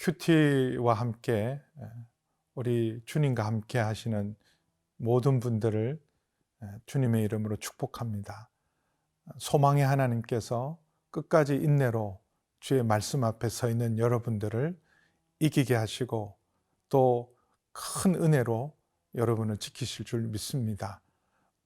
큐티와 함께 우리 주님과 함께 하시는 모든 분들을 주님의 이름으로 축복합니다. 소망의 하나님께서 끝까지 인내로 주의 말씀 앞에 서 있는 여러분들을 이기게 하시고 또 큰 은혜로 여러분을 지키실 줄 믿습니다.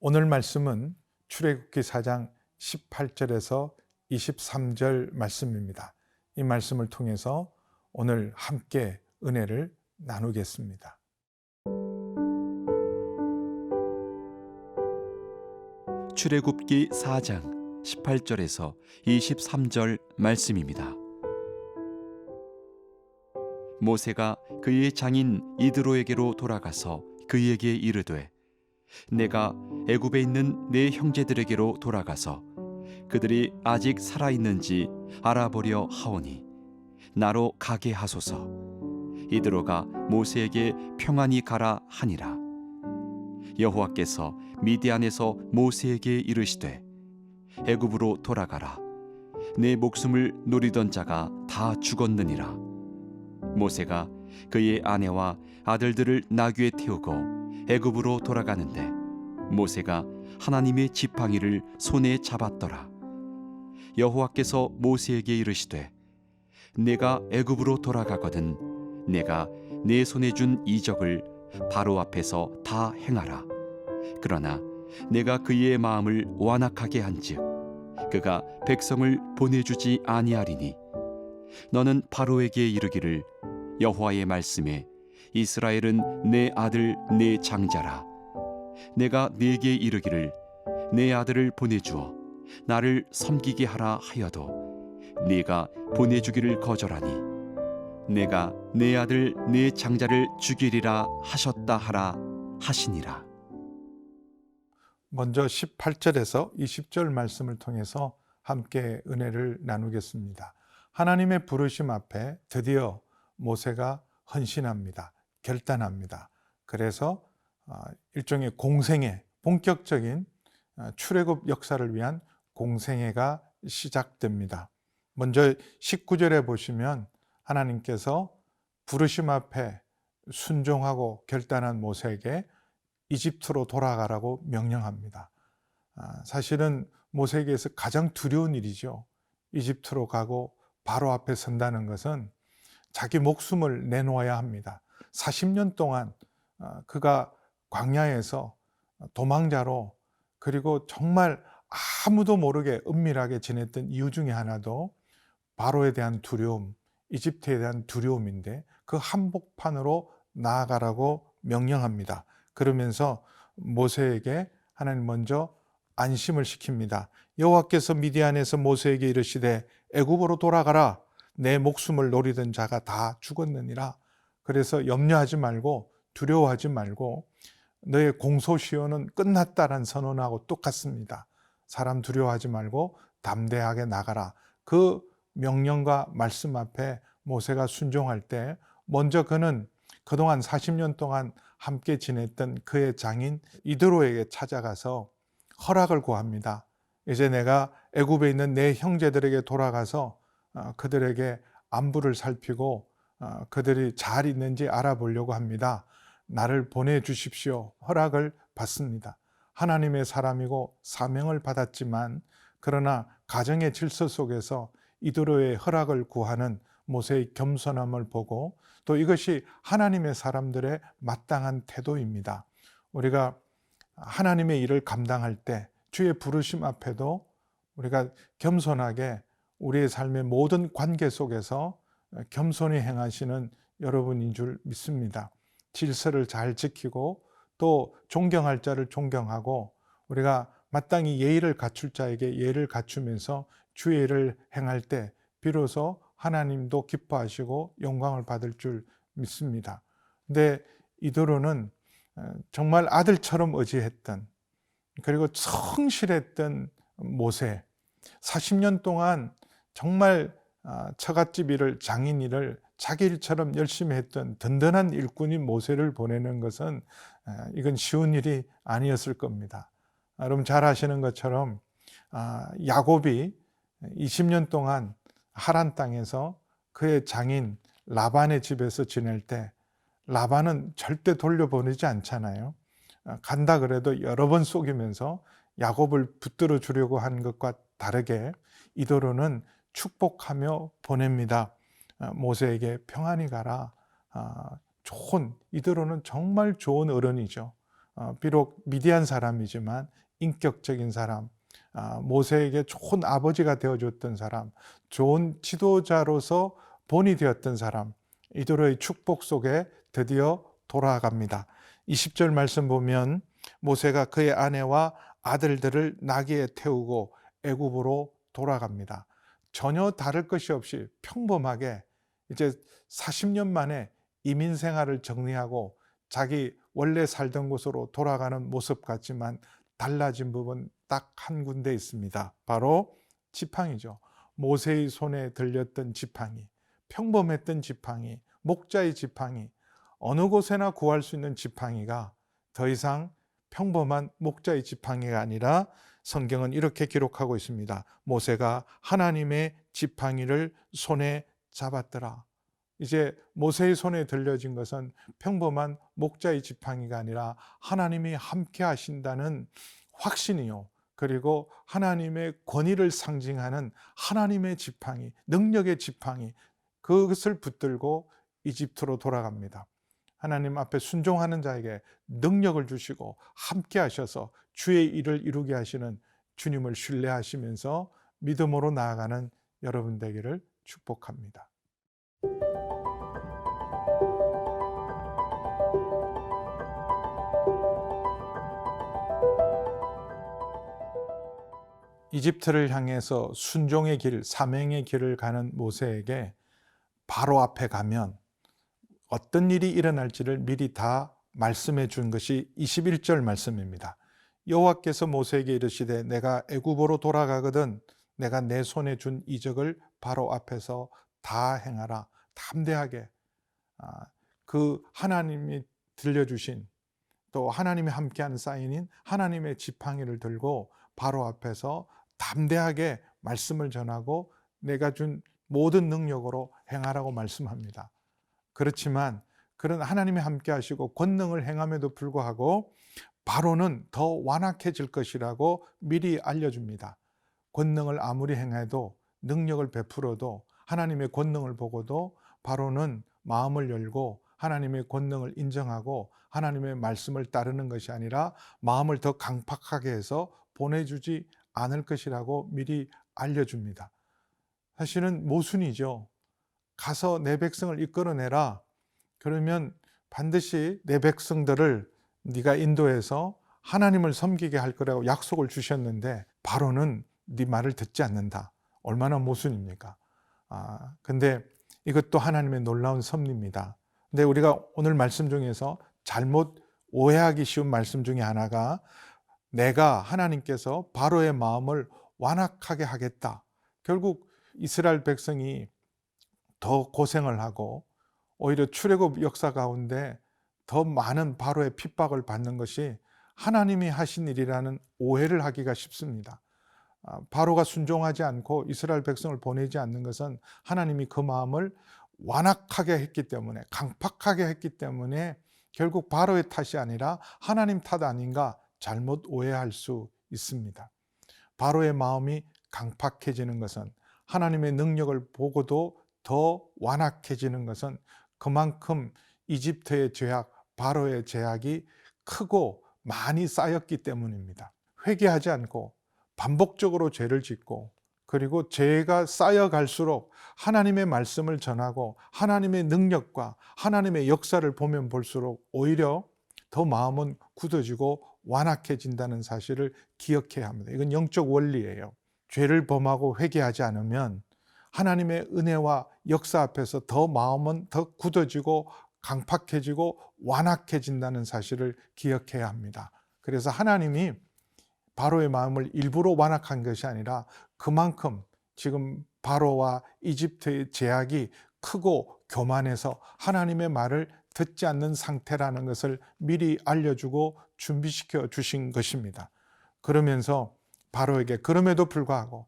오늘 말씀은 출애굽기 4장 18절에서 23절 말씀입니다. 이 말씀을 통해서 오늘 함께 은혜를 나누겠습니다. 출애굽기 4장 18절에서 23절 말씀입니다. 모세가 그의 장인 이드로에게로 돌아가서 그에게 이르되 내가 애굽에 있는 내 형제들에게로 돌아가서 그들이 아직 살아있는지 알아보려 하오니 나로 가게 하소서. 이드로가 모세에게 평안히 가라 하니라. 여호와께서 미디안에서 모세에게 이르시되 애굽으로 돌아가라. 내 목숨을 노리던 자가 다 죽었느니라. 모세가 그의 아내와 아들들을 나귀에 태우고 애굽으로 돌아가는데 모세가 하나님의 지팡이를 손에 잡았더라. 여호와께서 모세에게 이르시되 내가 애굽으로 돌아가거든 내가 내 손에 준 이적을 바로 앞에서 다 행하라. 그러나 내가 그의 마음을 완악하게 한즉 그가 백성을 보내주지 아니하리니 너는 바로에게 이르기를 여호와의 말씀에 이스라엘은 내 아들 내 장자라. 내가 네게 이르기를 내 아들을 보내주어 나를 섬기게 하라 하여도 네가 보내주기를 거절하니 내가 내 아들 내 장자를 죽이리라 하셨다 하라 하시니라. 먼저 18절에서 20절 말씀을 통해서 함께 은혜를 나누겠습니다. 하나님의 부르심 앞에 드디어 모세가 헌신합니다. 결단합니다. 그래서 일종의 공생애, 본격적인 출애굽 역사를 위한 공생애가 시작됩니다. 먼저 19절에 보시면 하나님께서 부르심 앞에 순종하고 결단한 모세에게 이집트로 돌아가라고 명령합니다. 사실은 모세에게서 가장 두려운 일이죠. 이집트로 가고 바로 앞에 선다는 것은 자기 목숨을 내놓아야 합니다. 40년 동안 그가 광야에서 도망자로 그리고 정말 아무도 모르게 은밀하게 지냈던 이유 중에 하나도 바로에 대한 두려움, 이집트에 대한 두려움인데 그 한복판으로 나아가라고 명령합니다. 그러면서 모세에게 하나님 먼저 안심을 시킵니다. 여호와께서 미디안에서 모세에게 이르시되 애굽으로 돌아가라. 내 목숨을 노리던 자가 다 죽었느니라. 그래서 염려하지 말고 두려워하지 말고 너의 공소시효는 끝났다라는 선언하고 똑같습니다. 사람 두려워하지 말고 담대하게 나가라. 그 명령과 말씀 앞에 모세가 순종할 때 먼저 그는 그동안 40년 동안 함께 지냈던 그의 장인 이드로에게 찾아가서 허락을 구합니다. 이제 내가 애굽에 있는 내 형제들에게 돌아가서 그들에게 안부를 살피고 그들이 잘 있는지 알아보려고 합니다. 나를 보내주십시오. 허락을 받습니다. 하나님의 사람이고 사명을 받았지만 그러나 가정의 질서 속에서 이드로의 허락을 구하는 모세의 겸손함을 보고 또 이것이 하나님의 사람들의 마땅한 태도입니다. 우리가 하나님의 일을 감당할 때 주의 부르심 앞에도 우리가 겸손하게 우리의 삶의 모든 관계 속에서 겸손히 행하시는 여러분인 줄 믿습니다. 질서를 잘 지키고 또 존경할 자를 존경하고 우리가 마땅히 예의를 갖출 자에게 예의를 갖추면서 주의 일을 행할 때 비로소 하나님도 기뻐하시고 영광을 받을 줄 믿습니다. 근데 이드로는 정말 아들처럼 의지했던 그리고 성실했던 모세, 40년 동안 정말 처갓집 일을 장인 일을 자기 일처럼 열심히 했던 든든한 일꾼인 모세를 보내는 것은 이건 쉬운 일이 아니었을 겁니다. 여러분 잘 아시는 것처럼 야곱이 20년 동안 하란 땅에서 그의 장인 라반의 집에서 지낼 때 라반은 절대 돌려보내지 않잖아요. 간다 그래도 여러 번 속이면서 야곱을 붙들어 주려고 한 것과 다르게 이도로는 축복하며 보냅니다. 모세에게 평안히 가라. 이도로는 정말 좋은 어른이죠. 비록 미디안 사람이지만 인격적인 사람, 모세에게 좋은 아버지가 되어줬던 사람, 좋은 지도자로서 본이 되었던 사람, 이도로의 축복 속에 드디어 돌아갑니다. 20절 말씀 보면 모세가 그의 아내와 아들들을 나귀에 태우고 애굽으로 돌아갑니다. 전혀 다를 것이 없이 평범하게 이제 40년 만에 이민 생활을 정리하고 자기 원래 살던 곳으로 돌아가는 모습 같지만 달라진 부분 딱 한 군데 있습니다. 바로 지팡이죠. 모세의 손에 들렸던 지팡이, 평범했던 지팡이, 목자의 지팡이, 어느 곳에나 구할 수 있는 지팡이가 더 이상 평범한 목자의 지팡이가 아니라 성경은 이렇게 기록하고 있습니다. 모세가 하나님의 지팡이를 손에 잡았더라. 이제 모세의 손에 들려진 것은 평범한 목자의 지팡이가 아니라 하나님이 함께 하신다는 확신이요. 그리고 하나님의 권위를 상징하는 하나님의 지팡이, 능력의 지팡이, 그것을 붙들고 이집트로 돌아갑니다. 하나님 앞에 순종하는 자에게 능력을 주시고 함께 하셔서 주의 일을 이루게 하시는 주님을 신뢰하시면서 믿음으로 나아가는 여러분 되기를 축복합니다. 이집트를 향해서 순종의 길, 사명의 길을 가는 모세에게 바로 앞에 가면 어떤 일이 일어날지를 미리 다 말씀해 준 것이 21절 말씀입니다. 여호와께서 모세에게 이르시되 내가 애굽으로 돌아가거든 내가 내 손에 준 이적을 바로 앞에서 다 행하라. 담대하게 그 하나님이 들려주신 또 하나님이 함께하는 사인인 하나님의 지팡이를 들고 바로 앞에서 담대하게 말씀을 전하고 내가 준 모든 능력으로 행하라고 말씀합니다. 그렇지만 그런 하나님이 함께 하시고 권능을 행함에도 불구하고 바로는 더 완악해질 것이라고 미리 알려줍니다. 권능을 아무리 행해도 능력을 베풀어도 하나님의 권능을 보고도 바로는 마음을 열고 하나님의 권능을 인정하고 하나님의 말씀을 따르는 것이 아니라 마음을 더 강팍하게 해서 보내주지 않을 것이라고 미리 알려줍니다. 사실은 모순이죠. 가서 내 백성을 이끌어내라. 그러면 반드시 내 백성들을 네가 인도해서 하나님을 섬기게 할 거라고 약속을 주셨는데 바로는 네 말을 듣지 않는다. 얼마나 모순입니까? 근데 이것도 하나님의 놀라운 섭리입니다. 근데 우리가 오늘 말씀 중에서 잘못 오해하기 쉬운 말씀 중에 하나가 내가 하나님께서 바로의 마음을 완악하게 하겠다. 결국 이스라엘 백성이 더 고생을 하고 오히려 출애굽 역사 가운데 더 많은 바로의 핍박을 받는 것이 하나님이 하신 일이라는 오해를 하기가 쉽습니다. 바로가 순종하지 않고 이스라엘 백성을 보내지 않는 것은 하나님이 그 마음을 완악하게 했기 때문에 강팍하게 했기 때문에 결국 바로의 탓이 아니라 하나님 탓 아닌가 잘못 오해할 수 있습니다. 바로의 마음이 강팍해지는 것은 하나님의 능력을 보고도 더 완악해지는 것은 그만큼 이집트의 죄악, 바로의 죄악이 크고 많이 쌓였기 때문입니다. 회개하지 않고 반복적으로 죄를 짓고 그리고 죄가 쌓여갈수록 하나님의 말씀을 전하고 하나님의 능력과 하나님의 역사를 보면 볼수록 오히려 더 마음은 굳어지고 완악해진다는 사실을 기억해야 합니다. 이건 영적 원리예요. 죄를 범하고 회개하지 않으면 하나님의 은혜와 역사 앞에서 더 마음은 더 굳어지고 강팍해지고 완악해진다는 사실을 기억해야 합니다. 그래서 하나님이 바로의 마음을 일부러 완악한 것이 아니라 그만큼 지금 바로와 이집트의 제약이 크고 교만해서 하나님의 말을 듣지 않는 상태라는 것을 미리 알려주고 준비시켜 주신 것입니다. 그러면서 바로에게 그럼에도 불구하고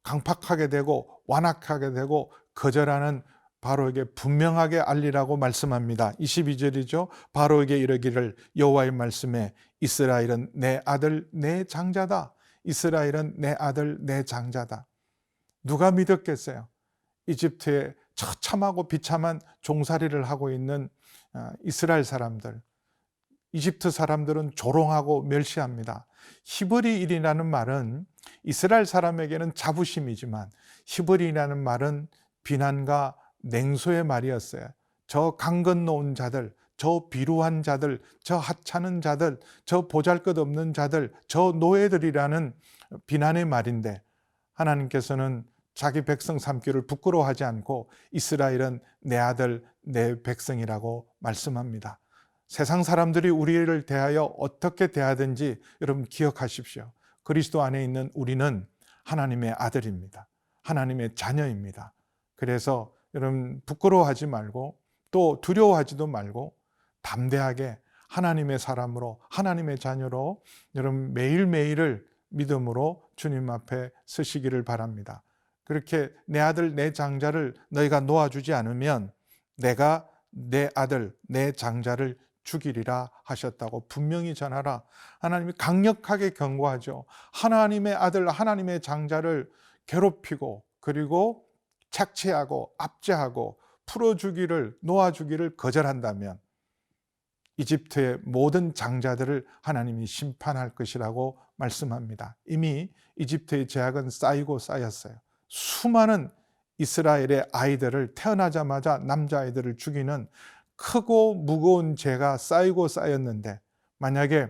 강팍하게 되고 완악하게 되고 거절하는 바로에게 분명하게 알리라고 말씀합니다. 22절이죠. 바로에게 이르기를 여호와의 말씀에 이스라엘은 내 아들 내 장자다. 이스라엘은 내 아들 내 장자다. 누가 믿었겠어요? 이집트에 처참하고 비참한 종살이를 하고 있는 이스라엘 사람들. 이집트 사람들은 조롱하고 멸시합니다. 히브리인이라는 말은 이스라엘 사람에게는 자부심이지만 히브리인이라는 말은 비난과 냉소의 말이었어요. 저 강 건너온 자들, 저 비루한 자들, 저 하찮은 자들, 저 보잘것없는 자들, 저 노예들이라는 비난의 말인데 하나님께서는 자기 백성 삼기를 부끄러워하지 않고 이스라엘은 내 아들, 내 백성이라고 말씀합니다. 세상 사람들이 우리를 대하여 어떻게 대하든지 여러분 기억하십시오. 그리스도 안에 있는 우리는 하나님의 아들입니다. 하나님의 자녀입니다. 그래서 여러분 부끄러워하지 말고 또 두려워하지도 말고 담대하게 하나님의 사람으로 하나님의 자녀로 여러분 매일매일을 믿음으로 주님 앞에 서시기를 바랍니다. 그렇게 내 아들 내 장자를 너희가 놓아주지 않으면 내가 내 아들 내 장자를 죽이리라 하셨다고 분명히 전하라. 하나님이 강력하게 경고하죠. 하나님의 아들 하나님의 장자를 괴롭히고 그리고 착취하고 압제하고 풀어주기를 놓아주기를 거절한다면 이집트의 모든 장자들을 하나님이 심판할 것이라고 말씀합니다. 이미 이집트의 죄악은 쌓이고 쌓였어요. 수많은 이스라엘의 아이들을 태어나자마자 남자아이들을 죽이는 크고 무거운 죄가 쌓이고 쌓였는데 만약에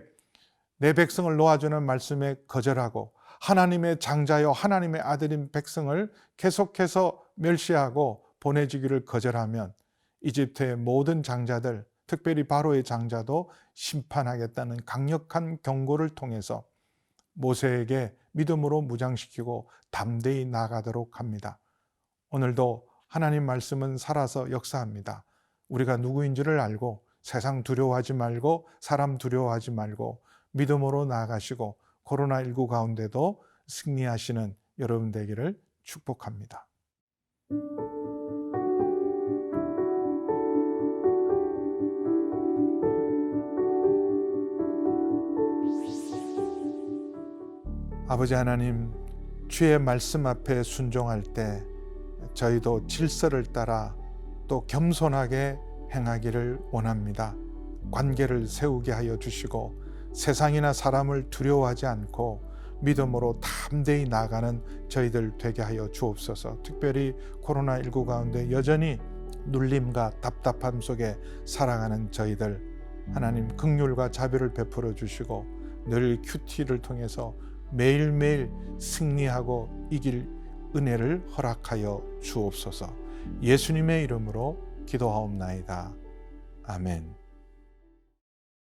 내 백성을 놓아주는 말씀에 거절하고 하나님의 장자여 하나님의 아들인 백성을 계속해서 멸시하고 보내주기를 거절하면 이집트의 모든 장자들 특별히 바로의 장자도 심판하겠다는 강력한 경고를 통해서 모세에게 믿음으로 무장시키고 담대히 나아가도록 합니다. 오늘도 하나님 말씀은 살아서 역사합니다. 우리가 누구인지를 알고 세상 두려워하지 말고 사람 두려워하지 말고 믿음으로 나아가시고 코로나19 가운데도 승리하시는 여러분 되기를 축복합니다. 아버지 하나님, 주의 말씀 앞에 순종할 때 저희도 질서를 따라 또 겸손하게 행하기를 원합니다. 관계를 세우게 하여 주시고 세상이나 사람을 두려워하지 않고 믿음으로 담대히 나아가는 저희들 되게 하여 주옵소서. 특별히 코로나19 가운데 여전히 눌림과 답답함 속에 살아가는 저희들 하나님 긍휼과 자비를 베풀어 주시고 늘 큐티를 통해서 매일매일 승리하고 이길 은혜를 허락하여 주옵소서. 예수님의 이름으로 기도하옵나이다. 아멘.